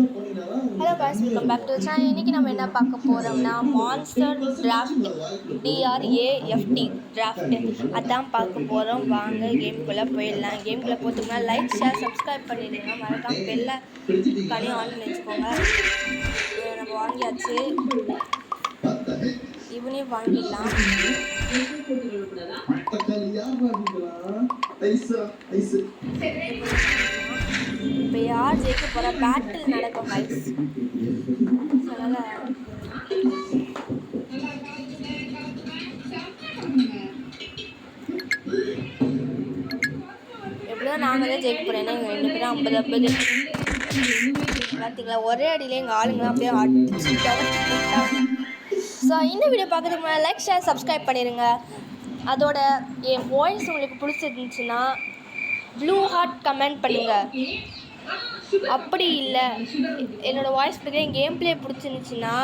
Hello guys, welcome back to channel. இன்றைக்கி நம்ம என்ன பார்க்க போகிறோம்னா மான்ஸ்டர் டிராஃப்ட் DRAFT டிராஃப்ட் அதான் பார்க்க போகிறோம். வாங்க கேம்குள்ளே போயிடலாம். கேம்குள்ளே போகிறதுக்குனா லைக், ஷேர், சப்ஸ்கிரைப் பண்ணிடுங்க. மறக்காம பெல்ல கனி ஆன் பண்ணி வச்சுக்கோங்க. நம்ம வாங்கியாச்சு, இவனையும் வாங்கிடலாம். இப்போ யார் ஜெயிக்க போகிற பேட்டில் நடக்கும் கைஸ். அதனால் எப்படியோ நாங்களே ஜெயிக்க போகிறோம். ஏன்னா எங்கள் 2 பேரும் 50-50 பார்த்தீங்களா, ஒரே அடியிலே எங்கள் ஆளுங்களாம் அப்படியே அடிச்சுட்டாங்க. ஸோ இந்த வீடியோ பார்க்கறதுக்கு முன்னாடி லைக், ஷேர், சப்ஸ்கிரைப் பண்ணிடுங்க. அதோட என் வாய்ஸ் உங்களுக்கு பிடிச்சிருந்துச்சுன்னா ப்ளூ ஹார்ட் கமெண்ட் பண்ணுங்கள். அப்படி இல்லை என்னோடய வாய்ஸ் பிடிக்கல, என் கேம் பிளே பிடிச்சிருந்துச்சுன்னா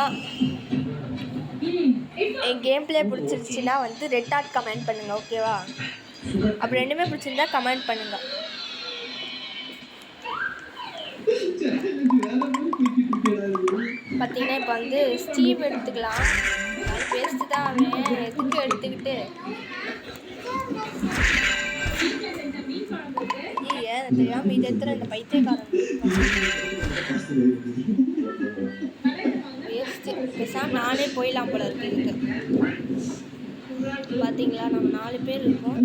வந்து ரெட் ஹார்ட் கமெண்ட் பண்ணுங்கள். ஓகேவா? அப்படி ரெண்டுமே பிடிச்சிருந்தா கமெண்ட் பண்ணுங்கள். பார்த்தீங்கன்னா இப்போ வந்து ஸ்டீவ் எடுத்துக்கலாம். பேஸ்ட்டு தான் அவன் எதுக்கு எடுத்துக்கிட்டு தெரியாமல் இது எடுத்துகிற இந்த பைத்தியக்காரன் வேஸ்ட்டு. பேசாமல் நானே போயிடலாம் போல இருக்கு இதுக்கு. பார்த்தீங்களா, நம்ம 4 பேர் இருக்கோம்.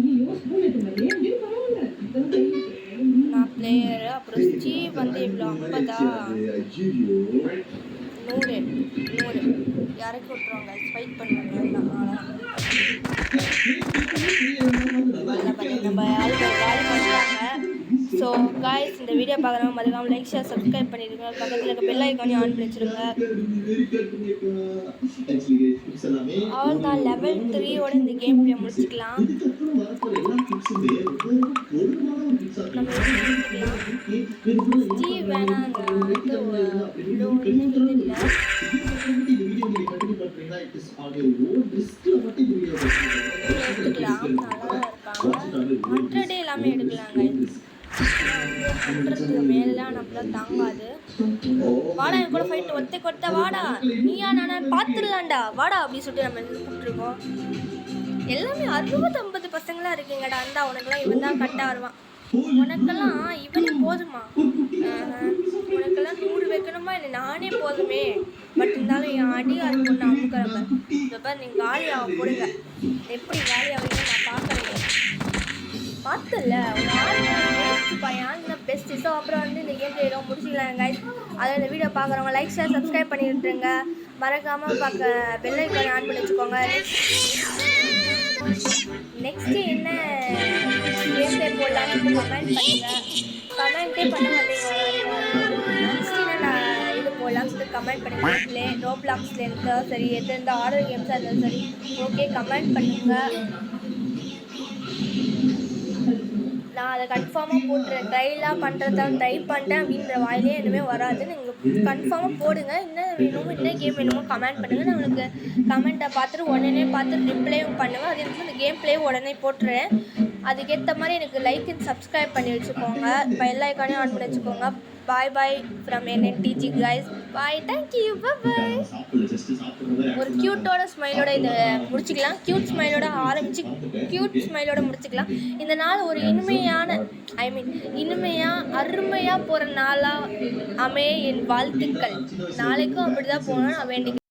நான் பிளேயரு, அப்புறம் ஸ்டீவ் வந்து இவ்வளோ 50 100 யாருக்கு விட்டுருவாங்க, ஃபைட் பண்ணுவாங்க. நம்ம ஆளுங்க காலி பண்ணுறாங்க. ஸோ காய்ஸ், இந்த வீடியோ பார்க்குறவங்க மறக்காம லைக், ஷேர், சப்ஸ்கிரைப் பண்ணிடுங்க. பக்கத்தில் இருக்க பெல் ஐக்கானையும் ஆன் பண்ணி வச்சுருங்க. அவ்வளோதான், லெவல் 3யோட இந்த கேம் பிளே முடிச்சுக்கலாம். நம்ம ஸ்டீவ் வேணாங்க, இல்லை எடுத்துக்கலாம். நல்லா இருக்காங்க. 100 எல்லாமே எடுக்கலாங்க. 100க்கு மேலாம் நம்மளால் தாங்காது. வாடா என் கூட ஃபைட்டு, ஒத்தை கொத்த வாடா, நீயா நானா பார்த்துடலாண்டா வாடா அப்படின்னு சொல்லிட்டு நம்ம கூப்பிட்ருக்கோம். எல்லாமே 60-50 பசங்களாம் இருக்கீங்கடா. அந்த உனக்கெல்லாம் இவன் தான் கரெக்டாக வருவான். உனக்கெல்லாம் இவனே போதுமா? உனக்கெல்லாம் 100 வைக்கணுமா? இல்லை நானே போதுமே. பட் இருந்தாலும் என் அடியார் பொண்ணு அமுக்கிறப்ப இப்போ நீங்கள் காலியாக போடுங்க. எப்படி காலியாகவே நான் பார்க்குறேன். பார்த்தல பெஸ்ட்டு பையன் தான் பெஸ்ட்டு. ஸோ அப்புறம் வந்து இந்த கேம் பிளே முடிச்சுக்கலாம் கைஸ். அதில் இந்த வீடியோ பார்க்குறவங்க லைக், ஷேர், சப்ஸ்கிரைப் பண்ணிட்டுருங்க. மறக்காமல் பெல் ஐக்கானை ஆன் பண்ணி வச்சுக்கோங்க. நெக்ஸ்ட்டு என்ன கேம் பிளே போடலான்னு கமெண்ட் பண்ணுங்கள். கமெண்ட்டே பண்ண மாட்டேங்க. நெக்ஸ்ட்டு என்ன இது போடலாம்னு சொல்லிட்டு கமெண்ட் பண்ணுங்கள். ரோப்ளாக்ஸில் இருந்தால் சரி, எது இருந்தால் ஆர்டர் கேம்ஸாக இருந்தாலும் சரி, ஓகே கமெண்ட் பண்ணுங்கள். நான் அதை கன்ஃபார்மாக போட்டுறேன். ட்ரைலாம் பண்ணுறதான் ட்ரை பண்ணிட்டேன் அப்படின்ற வாயிலே எதுவுமே வராது. நீங்கள் கன்ஃபார்மாக போடுங்க. என்ன வேணுமோ, என்ன கேம் வேணுமோ கமெண்ட் பண்ணுங்கள். நான் உங்களுக்கு கமெண்ட்டை பார்த்துட்டு உடனே பார்த்துட்டு ரிப்ளையும் பண்ணுவேன். அதே மாதிரி இந்த கேம் பிளேயும் உடனே போட்டுறேன். அதுக்கேற்ற மாதிரி எனக்கு லைக் அண்ட் சப்ஸ்கிரைப் பண்ணி வச்சுக்கோங்க. பெல் ஐக்கானையும் ஆன் பண்ணி வச்சுக்கோங்க. Bye bye from NNTG guys. Bye, thank you, bye. ஒரு க்யூட்டோட ஸ்மைலோட இதை முடிச்சுக்கலாம். க்யூட் ஸ்மைலோட ஆரம்பித்து க்யூட் ஸ்மைலோட முடிச்சுக்கலாம். இந்த நாள் ஒரு இனிமையான அருமையாக போகிற நாளாக அமைய என் வாழ்த்துக்கள். நாளைக்கும் அப்படி தான் போகணும்னு நான் வேண்டிக்கிறேன்.